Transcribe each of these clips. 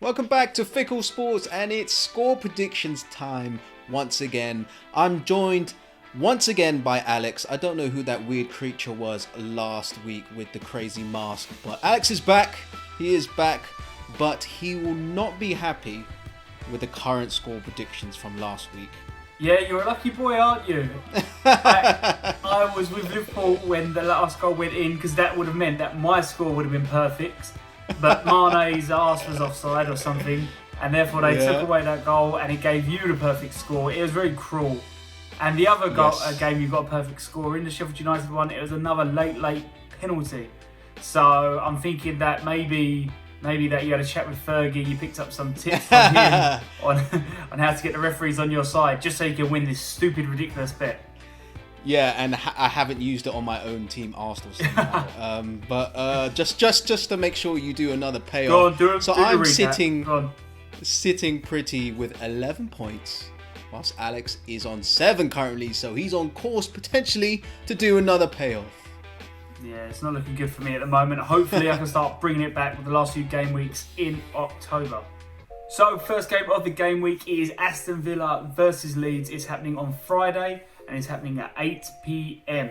Welcome back to Fickle Sports, and it's score predictions time once again. I'm joined once again by Alex. I don't know who that weird creature was last week with the crazy mask, but Alex is back. He is back, but he will not be happy with the current score predictions from last week. Yeah, you're a lucky boy, aren't you? I was with Liverpool when the last goal went in, because that would have meant that my score would have been perfect. But Mane's arse was offside or something, and therefore they took away that goal, and it gave you the perfect score. It was very cruel. And the other game you got a perfect score in, the Sheffield United one, it was another late penalty. So I'm thinking that maybe that you had a chat with Fergie, you picked up some tips from him on how to get the referees on your side, just so you can win this stupid, ridiculous bet. Yeah, and I haven't used it on my own team, Arsenal. But just to make sure you do another payoff. Go on, do it. So I'm sitting pretty with 11 points, whilst Alex is on 7 currently. So he's on course potentially to do another payoff. Yeah, it's not looking good for me at the moment. Hopefully I can start bringing it back with the last few game weeks in October. So first game of the game week is Aston Villa versus Leeds. It's happening on Friday and it's happening at 8 p.m.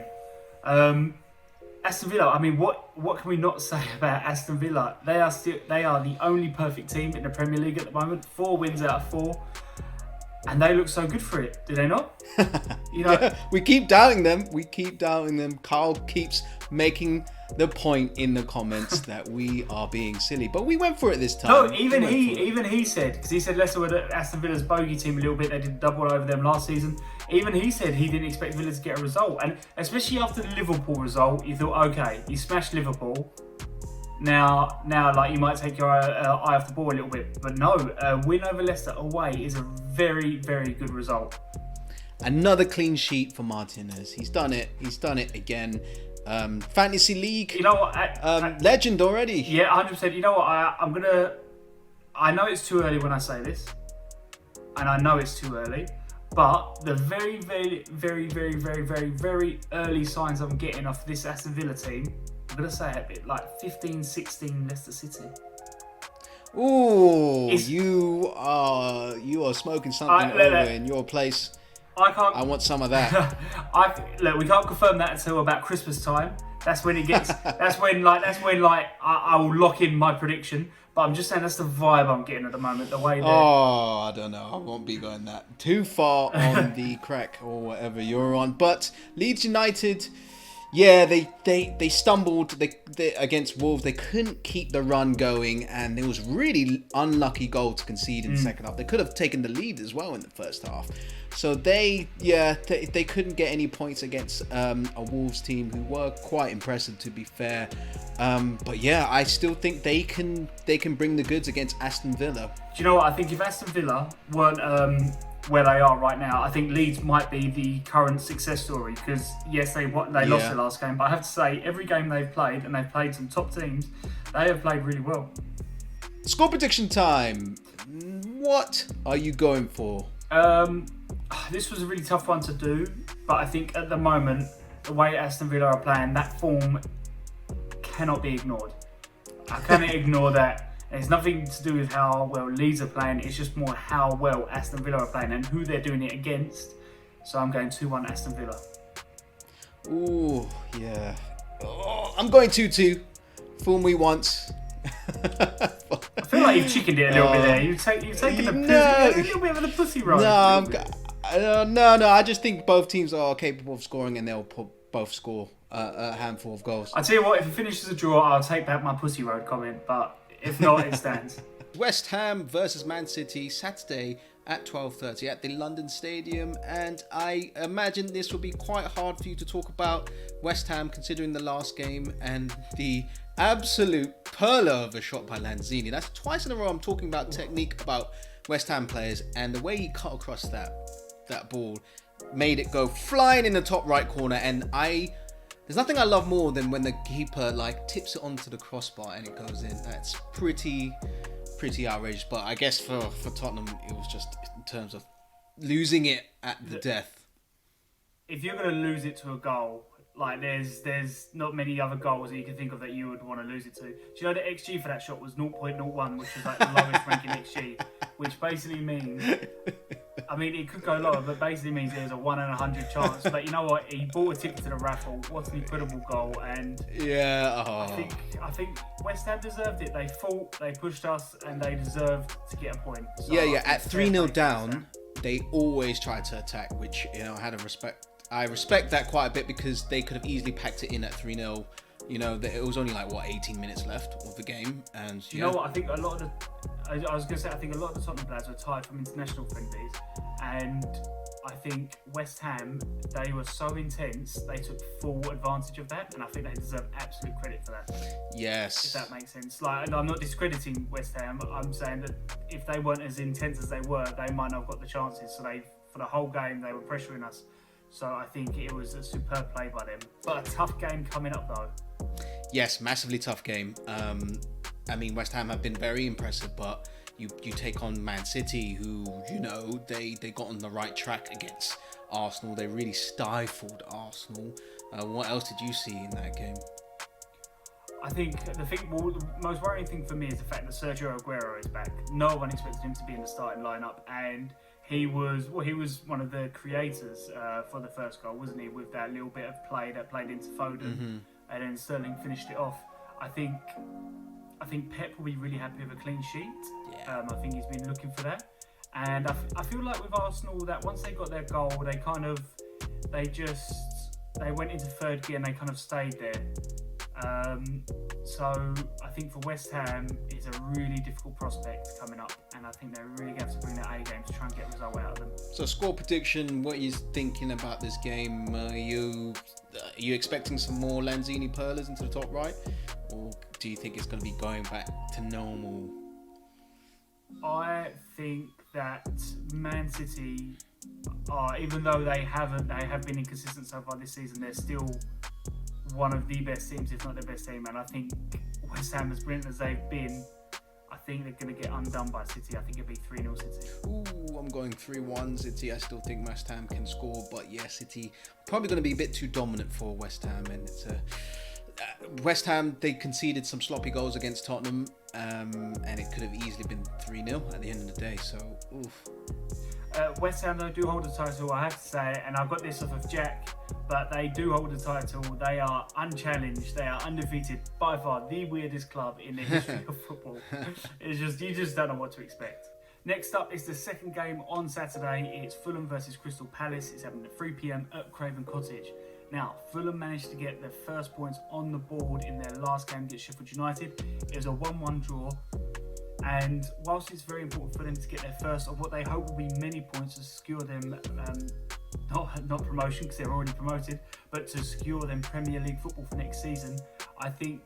Aston Villa, I mean, what can we not say about Aston Villa? They are the only perfect team in the Premier League at the moment. 4 wins out of 4. And they look so good for it, do they not? Yeah, we keep doubting them. Carl keeps making the point in the comments that we are being silly, but we went for it this time. No, even he said, because he said Leicester were Aston Villa's bogey team a little bit. They did double over them last season. Even he said he didn't expect Villa to get a result, and especially after the Liverpool result, you thought, okay, you smashed Liverpool. Now, like you might take your eye off the ball a little bit, but no, a win over Leicester away is a very, very good result. Another clean sheet for Martinez. He's done it again. Fantasy League. You know what? Legend already. Yeah, 100%. You know what? I know it's too early when I say this, and I know it's too early, but the very, very, very, very, very, very, very early signs I'm getting off this Aston Villa team, I'm going to say a bit like 15-16 Leicester City. Ooh, you are smoking something over in your place. I want some of that. Look, we can't confirm that until about Christmas time. That's when it gets. that's when I will lock in my prediction. But I'm just saying that's the vibe I'm getting at the moment. The way. I don't know. I won't be going that too far on the crack or whatever you're on. But Leeds United. Yeah, they stumbled against Wolves. They couldn't keep the run going, and it was really unlucky goal to concede in the second half. They could have taken the lead as well in the first half. So they couldn't get any points against a Wolves team who were quite impressive, to be fair. But yeah, I still think they can bring the goods against Aston Villa. Do you know what? I think if Aston Villa weren't where they are right now, I think Leeds might be the current success story, because yes, they lost their last game, but I have to say every game they've played, and they've played some top teams, they have played really well. Score prediction time. What are you going for? This was a really tough one to do, but I think at the moment the way Aston Villa are playing, that form cannot be ignored. I cannot ignore that. It's nothing to do with how well Leeds are playing, it's just more how well Aston Villa are playing and who they're doing it against. So I'm going 2-1 Aston Villa. Ooh, yeah. Oh, I'm going 2-2. Fool me once. I feel like you've chickened it a little bit there. You've taken a little bit of the pussy ride. No. I just think both teams are capable of scoring, and they'll both score a handful of goals. I tell you what, if it finishes a draw, I'll take back my pussy road comment, but if not, it stands. West Ham versus Man City, Saturday at 12:30 at the London Stadium, and I imagine this will be quite hard for you to talk about West Ham, considering the last game and the absolute perler of a shot by Lanzini. That's twice in a row I'm talking about technique about West Ham players, and the way he cut across that ball made it go flying in the top right corner. And there's nothing I love more than when the keeper tips it onto the crossbar and it goes in. That's pretty outrageous. But I guess for Tottenham, it was just in terms of losing it at the death. If you're going to lose it to a goal, there's not many other goals that you can think of that you would want to lose it to. Do you know the XG for that shot was 0.01, which is the lowest ranking basically means, I mean, it could go lower, but basically means there's a 1 in 100 chance. But you know what? He bought a ticket to the raffle. What an incredible goal! And I think West Ham deserved it. They fought, they pushed us, and they deserved to get a point. So At 3-0 down, they always try to attack, which I respect that quite a bit, because they could have easily packed it in at 3-0. It was only 18 minutes left of the game, and you know what? I think a lot of I was going to say, I think a lot of the Tottenham players were tired from international friendlies, and I think West Ham, they were so intense, they took full advantage of that, and I think they deserve absolute credit for that. Yes. If that makes sense. And I'm not discrediting West Ham. I'm saying that if they weren't as intense as they were, they might not have got the chances. So for the whole game, they were pressuring us. So I think it was a superb play by them. But a tough game coming up, though. Yes, massively tough game. West Ham have been very impressive, but you take on Man City, who, they got on the right track against Arsenal. They really stifled Arsenal. What else did you see in that game? I think the most worrying thing for me is the fact that Sergio Aguero is back. No one expected him to be in the starting lineup, and he was one of the creators for the first goal, wasn't he? With that little bit of play that played into Foden, and then Sterling finished it off. I think Pep will be really happy with a clean sheet. Yeah. I think he's been looking for that, and I feel like with Arsenal that once they got their goal, they went into third gear and they kind of stayed there. So I think for West Ham, it's a really difficult prospect coming up, and I think they really have to bring their A game to try and get a result out of them. So score prediction, what are you thinking about this game? Are you expecting some more Lanzini Perlas into the top right, or do you think it's going to be going back to normal? I think that Man City are, even though they have been inconsistent so far this season, they're still one of the best teams, if not the best team. And I think West Ham, as brilliant as they've been, I think they're going to get undone by City. I think it'll be 3-0 City. Ooh, I'm going 3-1 City. I still think West Ham can score, but yeah, City probably going to be a bit too dominant for West Ham. And it's West Ham, they conceded some sloppy goals against Tottenham, and it could have easily been 3-0 at the end of the day. So, oof. West Ham, though, do hold the title, I have to say, and I've got this off of Jack, but they do hold the title. They are unchallenged. They are undefeated. By far, the weirdest club in the history of football. You just don't know what to expect. Next up is the second game on Saturday. It's Fulham versus Crystal Palace. It's happening at 3 p.m. at Craven Cottage. Now, Fulham managed to get their first points on the board in their last game against Sheffield United. It was a 1-1 draw. And whilst it's very important for them to get their first of what they hope will be many points to secure them, not promotion because they're already promoted, but to secure them Premier League football for next season, I think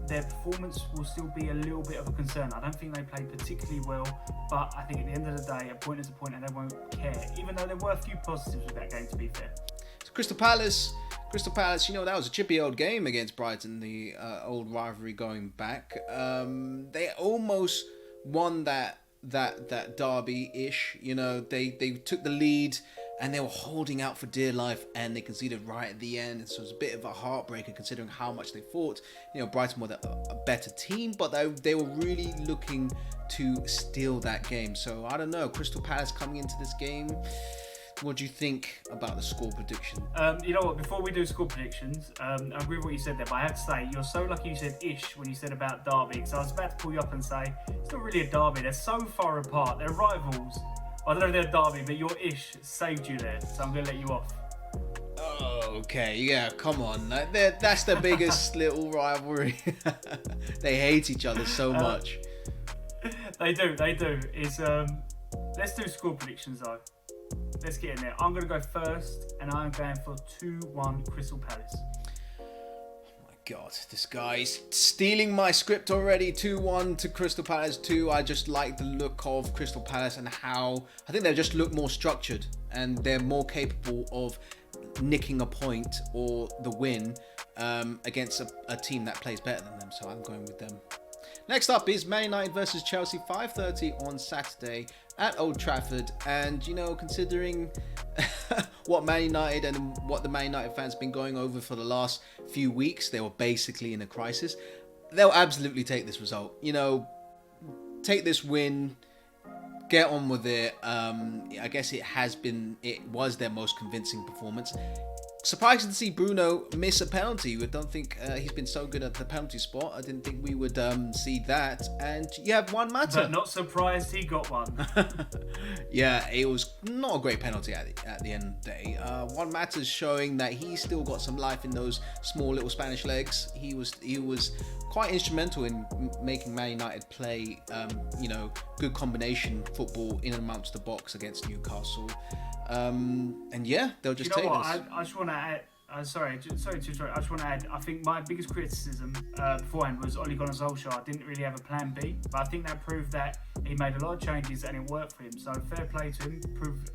their performance will still be a little bit of a concern. I don't think they played particularly well, but I think at the end of the day, a point is a point and they won't care, even though there were a few positives with that game, to be fair. So Crystal Palace, that was a chippy old game against Brighton, the old rivalry going back. They almost won that derby-ish. They took the lead and they were holding out for dear life, and they conceded right at the end. So it was a bit of a heartbreaker considering how much they fought. Brighton were a better team, but they were really looking to steal that game. So I don't know, Crystal Palace coming into this game. What do you think about the score prediction? You know what, before we do score predictions, I agree with what you said there, but I have to say, you're so lucky you said ish when you said about derby, because I was about to pull you up and say, it's not really a derby, they're so far apart, they're rivals. I don't know if they're derby, but your ish saved you there, so I'm going to let you off. Oh, okay, yeah, come on. That's the biggest little rivalry. They hate each other so much. They do. It's let's do score predictions though. Let's get in there. I'm going to go first, and I'm going for 2-1 Crystal Palace. Oh my God, this guy's stealing my script already. 2-1 to Crystal Palace 2. I just like the look of Crystal Palace and how I think they just look more structured and they're more capable of nicking a point or the win against a team that plays better than them. So I'm going with them. Next up is Man United versus Chelsea, 5:30 on Saturday at Old Trafford. And, considering what Man United and what the Man United fans have been going over for the last few weeks, they were basically in a crisis. They'll absolutely take this result. Take this win, get on with it. I guess it was their most convincing performance. Surprising to see Bruno miss a penalty. I don't think he's been so good at the penalty spot. I didn't think we would see that. And you have Juan Mata. But not surprised he got one. Yeah, it was not a great penalty at the end of the day. Juan Mata's showing that he's still got some life in those small little Spanish legs. He was quite instrumental in making Man United play, good combination football in and amongst the box against Newcastle. And yeah, they'll just take us. I just want to add. Sorry to interrupt. I just want to add. I think my biggest criticism beforehand was Ole Gunnar Solskjaer didn't really have a plan B, but I think that proved that he made a lot of changes and it worked for him. So fair play to him.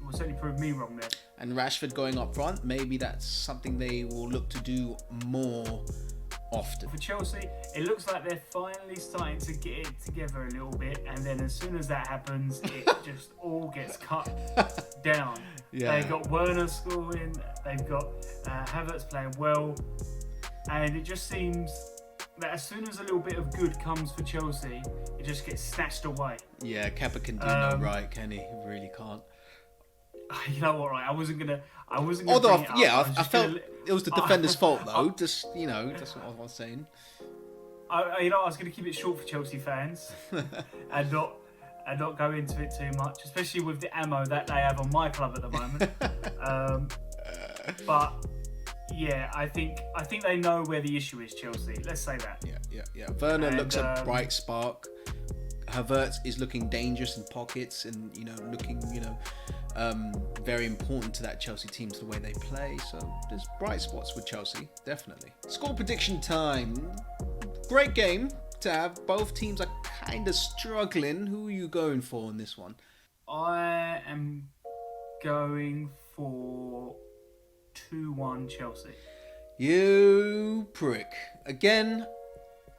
Will certainly prove me wrong there. And Rashford going up front, maybe that's something they will look to do more often. For Chelsea, it looks like they're finally starting to get it together a little bit, and then as soon as that happens, it just all gets cut down. Yeah. They've got Werner scoring, they've got Havertz playing well, and it just seems that as soon as a little bit of good comes for Chelsea, it just gets snatched away. Yeah, Kepa can do no right, can he? He really can't. You know what, right? I wasn't gonna. Although, I felt it was the defender's fault, though. That's what I was saying. I was going to keep it short for Chelsea fans, and not go into it too much, especially with the ammo that they have on my club at the moment. But yeah, I think they know where the issue is. Chelsea, let's say that. Yeah. Werner looks a bright spark. Havertz is looking dangerous in pockets and looking very important to that Chelsea team, to the way they play. So there's bright spots with Chelsea, definitely. Score prediction time. Great game to have. Both teams are kind of struggling. Who are you going for in this one? I am going for 2-1 Chelsea. You prick. Again,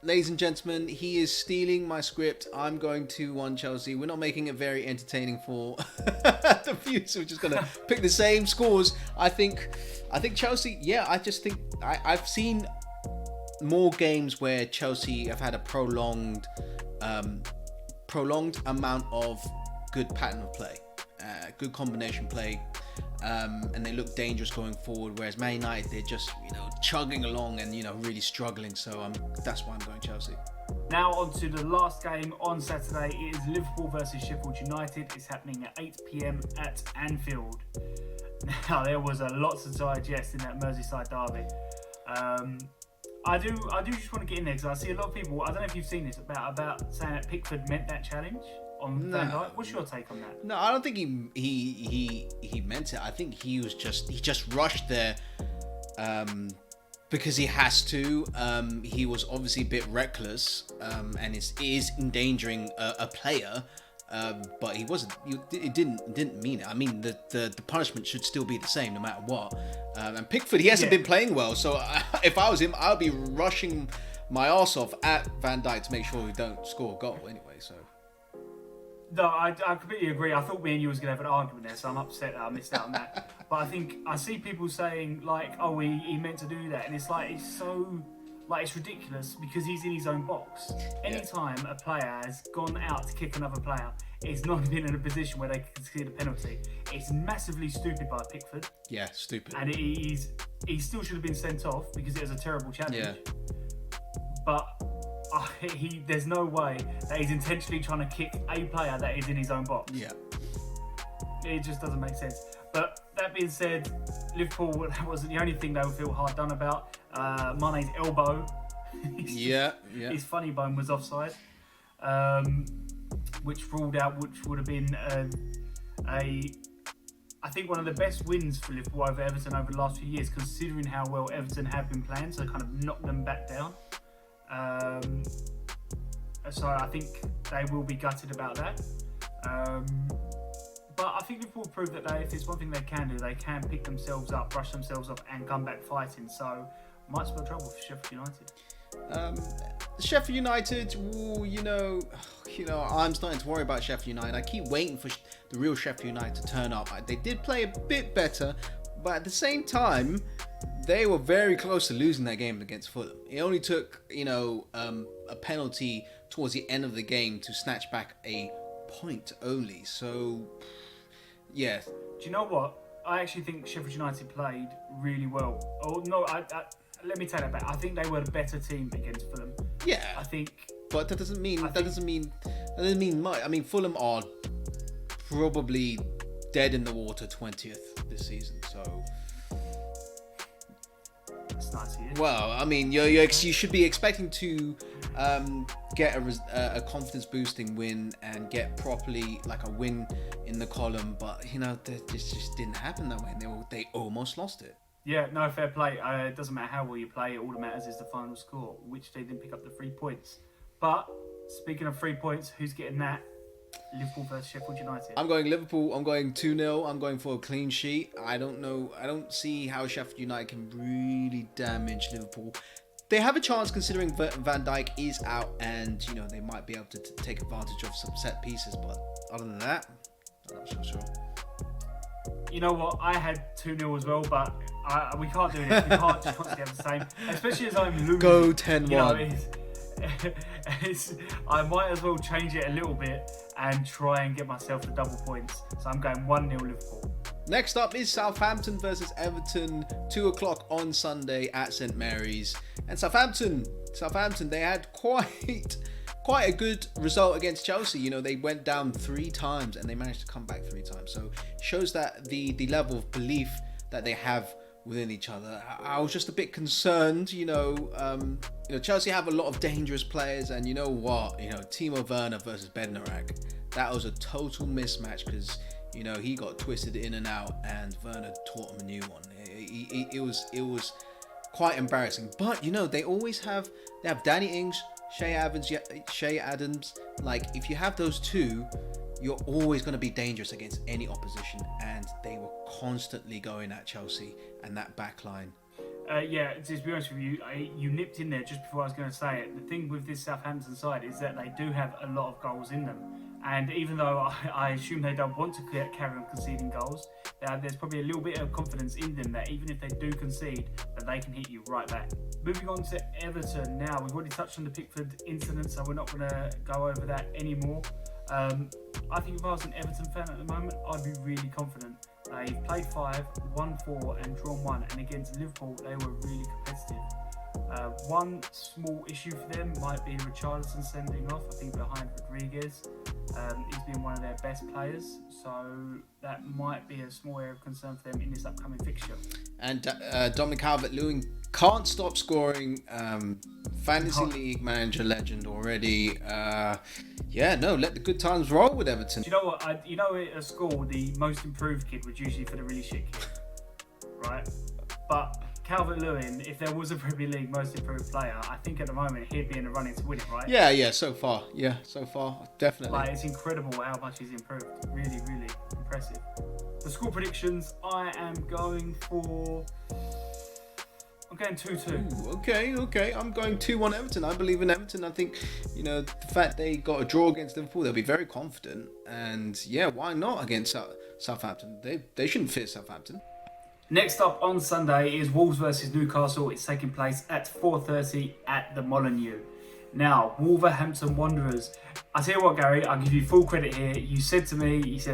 ladies and gentlemen, he is stealing my script. I'm going 2-1 Chelsea. We're not making it very entertaining for the viewers. We're just going to pick the same scores. I think Chelsea, I just think I've seen more games where Chelsea have had a prolonged amount of good pattern of play, good combination play, and they look dangerous going forward, whereas Man United, they're just chugging along and really struggling. So that's why I'm going Chelsea. Now on to the last game on Saturday. It is Liverpool versus Sheffield United. It's happening at 8 p.m. at Anfield. Now there was a lot to digest in that Merseyside derby. I do just want to get in there because I see a lot of people. I don't know if you've seen this about saying that Pickford meant that challenge on Van Dijk. What's your take on that? No, I don't think he meant it. I think he just rushed there because he has to. He was obviously a bit reckless and is endangering a player. But he wasn't. It didn't mean it. I mean, the punishment should still be the same no matter what. And Pickford, he hasn't been playing well. So if I was him, I'd be rushing my arse off at Van Dijk to make sure we don't score a goal anyway. So. No, I completely agree. I thought me and you was going to have an argument there, so I'm upset that I missed out on that. But I see people saying like, oh, he meant to do that, and it's ridiculous because he's in his own box. Anytime a player has gone out to kick another player, it's not been in a position where they can concede a penalty. It's massively stupid by Pickford. Yeah, stupid. And he still should have been sent off because it was a terrible challenge. Yeah. But there's no way that he's intentionally trying to kick a player that is in his own box. Yeah. It just doesn't make sense. But that being said, Liverpool, that wasn't the only thing they would feel hard done about. Mane's elbow, his funny bone was offside, which ruled out, which would have been I think one of the best wins for Liverpool over Everton over the last few years, considering how well Everton have been playing, so kind of knocked them back down. So I think they will be gutted about that. But I think Liverpool proved that if there's one thing they can do, they can pick themselves up, brush themselves up, and come back fighting. So might spell trouble for Sheffield United. Sheffield United, I'm starting to worry about Sheffield United. I keep waiting for the real Sheffield United to turn up. They did play a bit better, but at the same time, they were very close to losing that game against Fulham. It only took, a penalty towards the end of the game to snatch back a point only. So, yeah. Do you know what? I actually think Sheffield United played really well. Oh no, let me take that back. I think they were the better team against Fulham. Yeah. I think. But that doesn't mean much. I mean, Fulham are probably dead in the water 20th this season. So. That's nice of you. Well, I mean, you should be expecting to get a confidence boosting win and get properly like a win in the column, but that just didn't happen that way. They almost lost it. Yeah, no, fair play. It doesn't matter how well you play. All that matters is the final score, which they didn't pick up the 3 points. But speaking of 3 points, who's getting that? Liverpool versus Sheffield United. I'm going Liverpool. I'm going 2-0. I'm going for a clean sheet. I don't see how Sheffield United can really damage Liverpool. They have a chance considering Van Dijk is out, and they might be able to take advantage of some set pieces. But other than that, I'm not so sure. You know what? I had 2-0 as well, but we can't do this. We can't just constantly have the same, especially as I'm losing. Go 10-1. I might as well change it a little bit and try and get myself the double points. So I'm going 1-0 Liverpool. Next up is Southampton versus Everton, 2 o'clock on Sunday at St Mary's. And Southampton, they had quite a good result against Chelsea. They went down 3 times and they managed to come back 3 times. So it shows that the level of belief that they have within each other. I was just a bit concerned, Chelsea have a lot of dangerous players, and you know what, Timo Werner versus Bednarak, that was a total mismatch because, he got twisted in and out, and Werner taught him a new one. It was quite embarrassing, but they have Danny Ings, Shea Adams. Like, if you have those two, you're always going to be dangerous against any opposition, and they were constantly going at Chelsea and that back line. To be honest with you, you nipped in there just before I was going to say it. The thing with this Southampton side is that they do have a lot of goals in them, and even though I assume they don't want to carry on conceding goals, there's probably a little bit of confidence in them that even if they do concede, that they can hit you right back. Moving on to Everton now. We've already touched on the Pickford incident, so we're not going to go over that anymore. I think if I was an Everton fan at the moment, I'd be really confident. They've played 5, won 4 and drawn 1, and against Liverpool they were really competitive. One small issue for them might be Richarlison sending off, I think behind Rodriguez. He's been one of their best players, so that might be a small area of concern for them in this upcoming fixture. And Dominic Calvert-Lewin can't stop scoring. Fantasy League manager legend already. Let the good times roll with Everton. Do you know what? At school, the most improved kid was usually for the really shit kid, right? But Calvert-Lewin, if there was a Premier League most improved player, I think at the moment he'd be in the running to win it, right? Yeah, so far, definitely. It's incredible how much he's improved. Really, really impressive. The score predictions, I am going 2-2. Ooh, okay. I'm going 2-1 Everton. I believe in Everton. I think, the fact they got a draw against Liverpool, they'll be very confident. And why not against Southampton? They shouldn't fear Southampton. Next up on Sunday is Wolves versus Newcastle. It's taking place at 4:30 at the Molineux. Now, Wolverhampton Wanderers. I tell you what, Gary, I'll give you full credit here. You said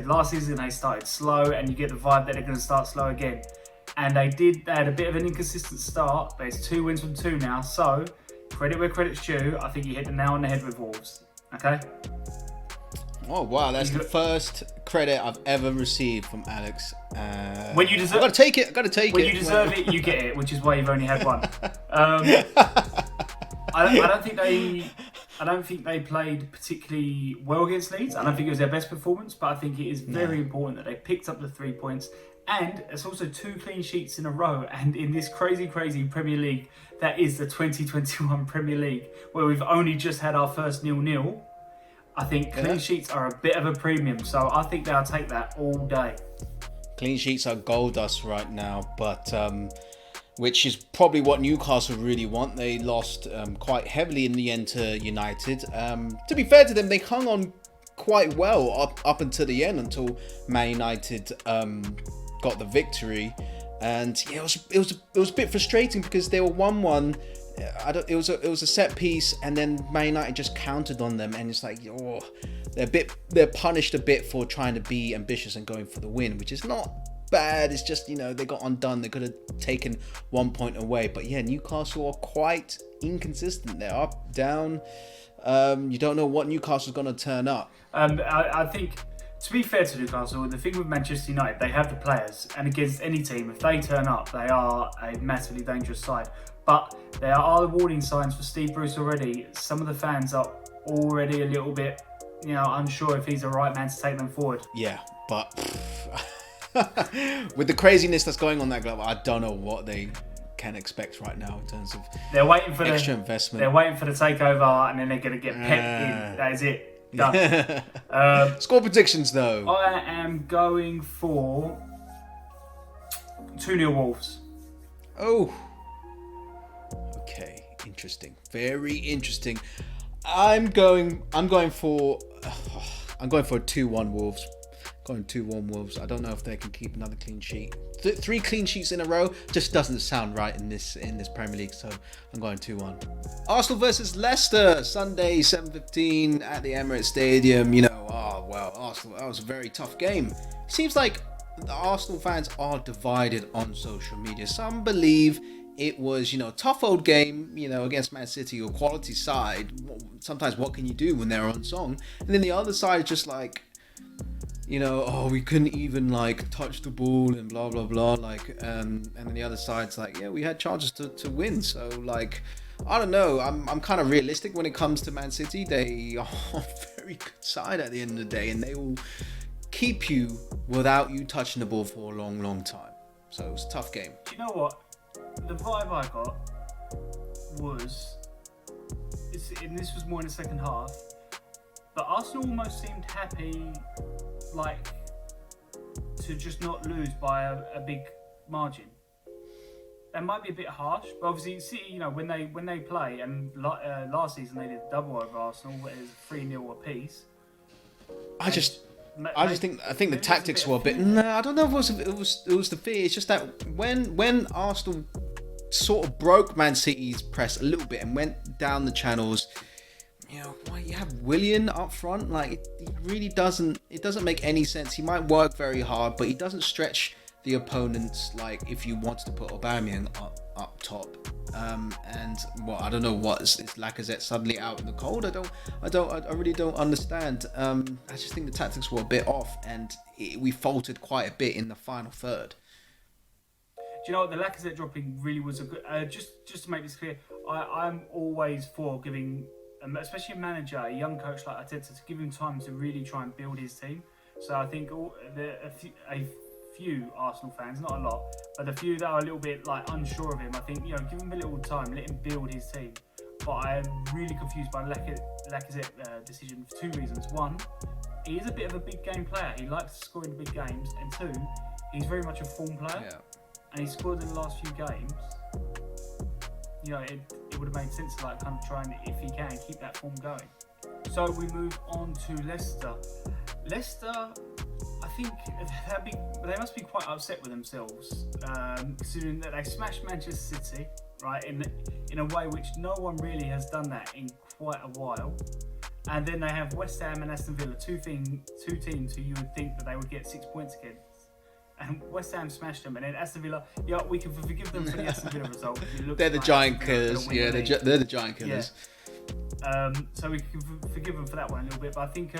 last season they started slow, and you get the vibe that they're going to start slow again. And they had a bit of an inconsistent start, but it's 2 wins from 2 now. So, credit where credit's due. I think you hit the nail on the head with Wolves. Okay? Oh, wow. That's the first credit I've ever received from Alex. When you deserve, I've got to take it. When you deserve it, you get it, which is why you've only had one. I don't think they played particularly well against Leeds. I don't think it was their best performance, but I think it is very important that they picked up the 3 points. And it's also 2 clean sheets in a row. And in this crazy Premier League, that is the 2021 Premier League, where we've only just had our first 0-0. I think clean sheets are a bit of a premium. So I think they'll take that all day. Clean sheets are gold dust right now, but which is probably what Newcastle really want. They lost quite heavily in the end to United. To be fair to them, they hung on quite well up until the end, until Man United got the victory. And it was a bit frustrating because they were 1-1 It was a set piece, and then Man United just countered on them, and it's like, oh, they're punished a bit for trying to be ambitious and going for the win, which is not bad. It's just, they got undone. They could have taken 1 point away, but yeah, Newcastle are quite inconsistent. They're up, down. You don't know what Newcastle's going to turn up. I think, to be fair to Newcastle, the thing with Manchester United, they have the players, and against any team, if they turn up, they are a massively dangerous side. But there are warning signs for Steve Bruce already. Some of the fans are already a little bit, unsure if he's the right man to take them forward. Yeah, but with the craziness that's going on in that club, I don't know what they can expect right now in terms of they're waiting for extra investment. They're waiting for the takeover, and then they're going to get Pep in. That is it. Done. Score predictions, though. I am going for 2-0 Wolves. Oh. Okay, interesting. Very interesting. I'm going for a 2-1 Wolves. Going 2-1 Wolves. I don't know if they can keep another clean sheet. 3 clean sheets in a row just doesn't sound right in this Premier League. So I'm going 2-1. Arsenal versus Leicester, Sunday 7:15 at the Emirates Stadium. Arsenal. That was a very tough game. Seems like the Arsenal fans are divided on social media. Some believe it was, tough old game, against Man City or quality side. Sometimes what can you do when they're on song? And then the other side is just like, we couldn't even touch the ball and blah blah blah, and then the other side's like, yeah, we had chances to win. So I don't know. I'm kind of realistic when it comes to Man City. They are a very good side at the end of the day, and they will keep you without you touching the ball for a long time. So it was a tough game. Do you know what? The vibe I got was, and this was more in the second half, but Arsenal almost seemed happy, to just not lose by a big margin. That might be a bit harsh, but obviously City, when they play, and last season they did a double over Arsenal, where it was 3-0 apiece. I think the tactics were a bit. No, I don't know if it was the fear. It's just that when Arsenal sort of broke Man City's press a little bit and went down the channels, you have Willian up front. It really doesn't. It doesn't make any sense. He might work very hard, but he doesn't stretch the opponents if you wanted to put Aubameyang up top. I don't know what is Lacazette suddenly out in the cold. I really don't understand. I just think the tactics were a bit off, and we faltered quite a bit in the final third. Do you know what, the Lacazette dropping really was a good. Just to make this clear, I'm always for giving, especially a manager, a young coach like Arteta, to give him time to really try and build his team. So I think a few Arsenal fans, not a lot, but the few that are a little bit unsure of him, I think give him a little time, let him build his team. But I am really confused by Lacazette decision for 2 reasons. One, he is a bit of a big game player. He likes to score in the big games, and 2, he's very much a form player. Yeah. And he scored in the last few games. It would have made sense to kind of try and, if he can, keep that form going. So we move on to Leicester. Leicester, I think they must be quite upset with themselves, considering that they smashed Manchester City, right, in a way which no one really has done that in quite a while. And then they have West Ham and Aston Villa, two teams who you would think that they would get 6 points against. And West Ham smashed them, and then Aston Villa, we can forgive them for the Aston Villa result. They're the giant killers. Yeah, they're the giant killers. Yeah. So we can forgive them for that one a little bit, but I think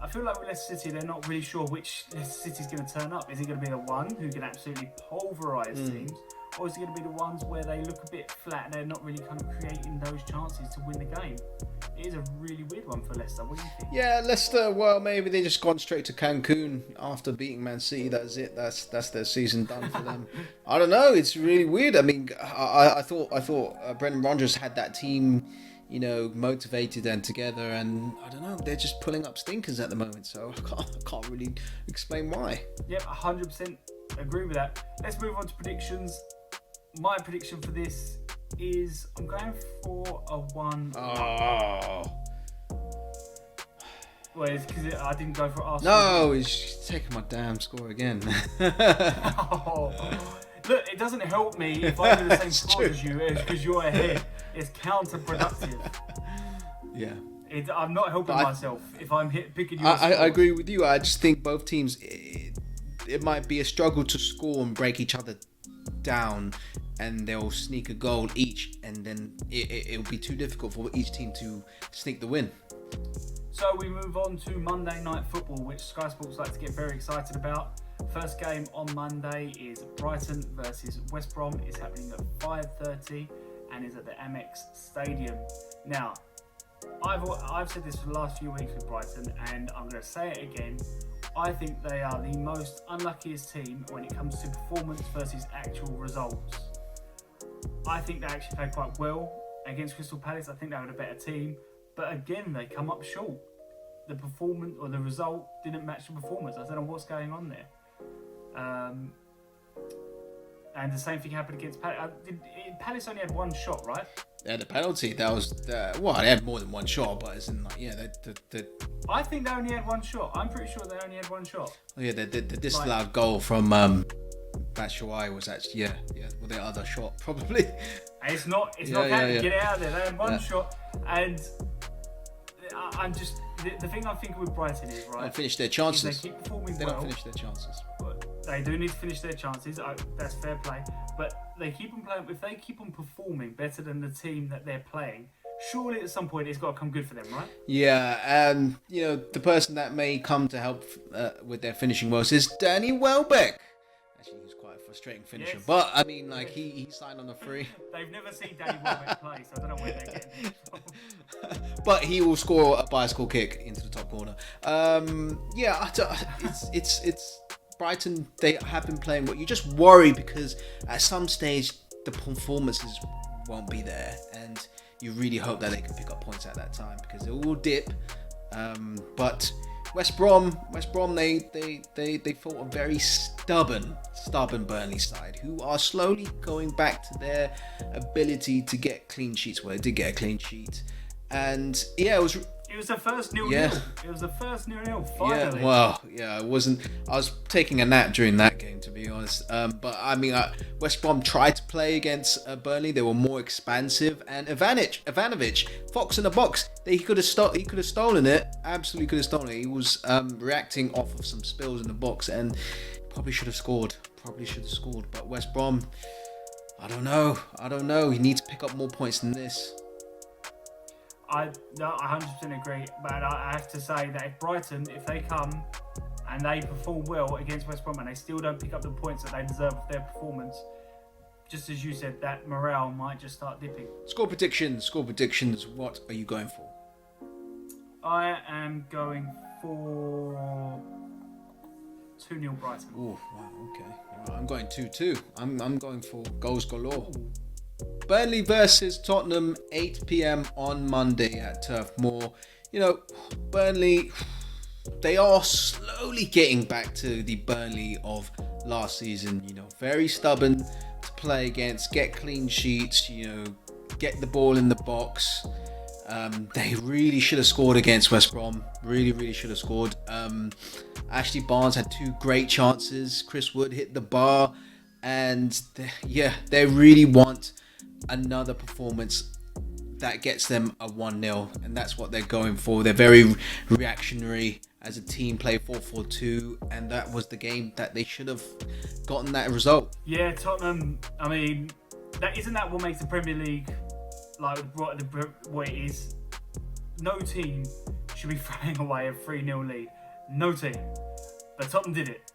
I feel like with Leicester City, they're not really sure which Leicester City's going to turn up. Is it going to be the one who can absolutely pulverise teams, or is it going to be the ones where they look a bit flat and they're not really kind of creating those chances to win the game? It is a really weird one for Leicester. What do you think? Yeah, Leicester, well, maybe they just gone straight to Cancun after beating Man City. That's it. That's their season done for them. I don't know. It's really weird. I mean, I thought Brendan Rodgers had that team, motivated and together, and I don't know. They're just pulling up stinkers at the moment. So I can't really explain why. Yep, 100% agree with that. Let's move on to predictions. My prediction for this is I'm going for a 1. Oh. Well, it's because I didn't go for Arsenal. No, he's taking my damn score again. Look, it doesn't help me if I do the same It's scores true. as you because you're ahead. It's counterproductive. Yeah. I'm not helping But myself if I'm picking your I scores. agree with you. I just think both teams, it might be a struggle to score and break each other down, and they'll sneak a goal each, and then it'll be too difficult for each team to sneak the win. So we move on to Monday Night Football, which Sky Sports like to get very excited about. First game on Monday is Brighton versus West Brom. It's happening at 5:30 and is at the Amex Stadium. Now, I've said this for the last few weeks with Brighton, and I'm going to say it again. I think they are the most unluckiest team when it comes to performance versus actual results. I think they actually played quite well against Crystal Palace. I think they were a better team, but again, they come up short. The performance or the result didn't match the performance. I don't know what's going on there. And the same thing happened against Palace. Palace only had one shot, right? They had a penalty. That was well, they had more than one shot, but it's in like I think they only had one shot. I'm pretty sure they only had one shot. the disallowed goal from Batshuayi was actually well, their other shot probably. It's not counting. Get it out of there. They had one shot, and I'm just the thing I'm thinking with Brighton is right. They don't finish their chances. They keep performing They well. don't finish their chances. They do need to finish their chances. That's fair play. But they keep on playing. If they keep on performing better than the team that they're playing, surely at some point it's got to come good for them, right? Yeah, and the person that may come to help with their finishing woes is Danny Welbeck. Actually, he's quite a frustrating finisher, Yes. but I mean, like he signed on a free. They've never seen Danny Welbeck play, so I don't know where they're getting it from. But he will score a bicycle kick into the top corner. It's Brighton. They have been playing well. You just worry because at some stage the performances won't be there, and you really hope that they can pick up points at that time because it will dip. But West Brom, they fought a very stubborn Burnley side who are slowly going back to their ability to get clean sheets. Well, they did get a clean sheet, and it was the first 0-0. Yeah. It was the first 0-0. Finally. Yeah, well, I wasn't. I was taking a nap during that game, to be honest. But I mean, West Brom tried to play against Burnley. They were more expansive, and Ivanovic, fox in the box. He could have stolen it. Absolutely could have stolen it. He was reacting off of some spills in the box, and probably should have scored. But West Brom, I don't know. He needs to pick up more points than this. I 100% agree, but I have to say that if Brighton, if they come and they perform well against West Brom and they still don't pick up the points that they deserve for their performance, just as you said, that morale might just start dipping. Score predictions. What are you going for? I am going for 2-0 Brighton. Oh, wow, okay. Right, I'm going 2-2. I'm going for goals galore. Burnley versus Tottenham, 8 p.m. on Monday at Turf Moor. Burnley, they are slowly getting back to the Burnley of last season. Very stubborn to play against, get clean sheets, get the ball in the box. They really should have scored against West Brom. Really should have scored. Ashley Barnes had 2 great chances. Chris Wood hit the bar. And they really want another performance that gets them a 1-0, and that's what they're going for. They're very reactionary as a team, play 4-4-2, and that was the game that they should have gotten that result. Yeah, Tottenham, I mean, isn't that what makes the Premier League like what it is? No team should be throwing away a 3-0 lead. No team. But Tottenham did it.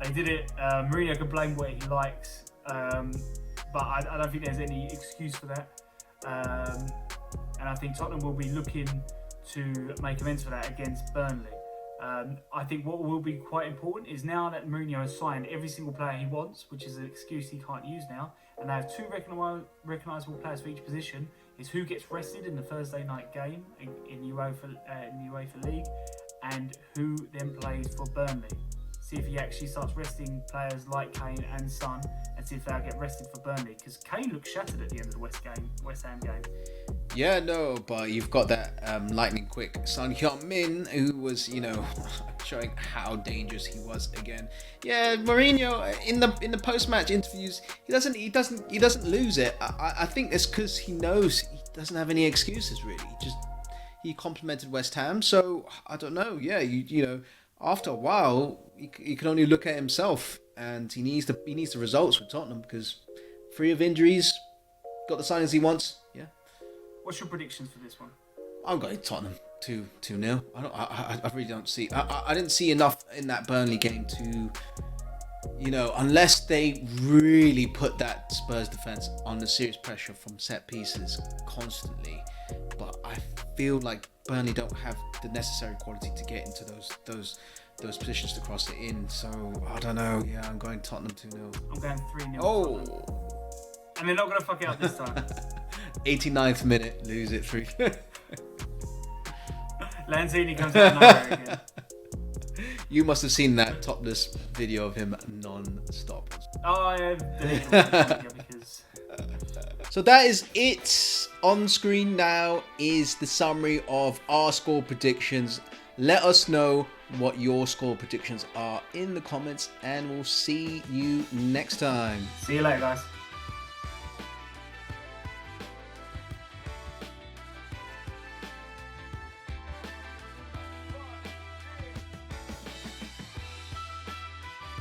They did it. Mourinho can blame what he likes, but I don't think there's any excuse for that. And I think Tottenham will be looking to make amends for that against Burnley. I think what will be quite important is now that Mourinho has signed every single player he wants, which is an excuse he can't use now, and they have 2 recognisable players for each position, is who gets rested in the Thursday night game in UEFA League, and who then plays for Burnley. See if he actually starts resting players like Kane and Son, and see if they'll get rested for Burnley. Because Kane looked shattered at the end of the West Ham game. Yeah, no, but you've got that lightning quick Son Heung-min, who was, showing how dangerous he was again. Yeah, Mourinho in the post-match interviews, he doesn't lose it. I think it's because he knows he doesn't have any excuses really. He complimented West Ham, so I don't know. Yeah, after a while, he can only look at himself, and he needs the results with Tottenham because free of injuries, got the signings he wants. Yeah. What's your predictions for this one? I'm going Tottenham 2-0. I really don't see. I didn't see enough in that Burnley game to, unless they really put that Spurs defense under serious pressure from set pieces constantly. But I feel like Burnley don't have the necessary quality to get into those positions to cross it in. So I don't know. Yeah, I'm going Tottenham 2-0. I'm going 3-0. Oh. And they're not going to fuck it up this time. 89th minute, lose it 3. Lanzini comes out of nowhere again. You must have seen that topless video of him non-stop. Oh, I have deleted it because... So that is it. On screen now is the summary of our score predictions. Let us know what your score predictions are in the comments, and we'll see you next time. See you later, guys.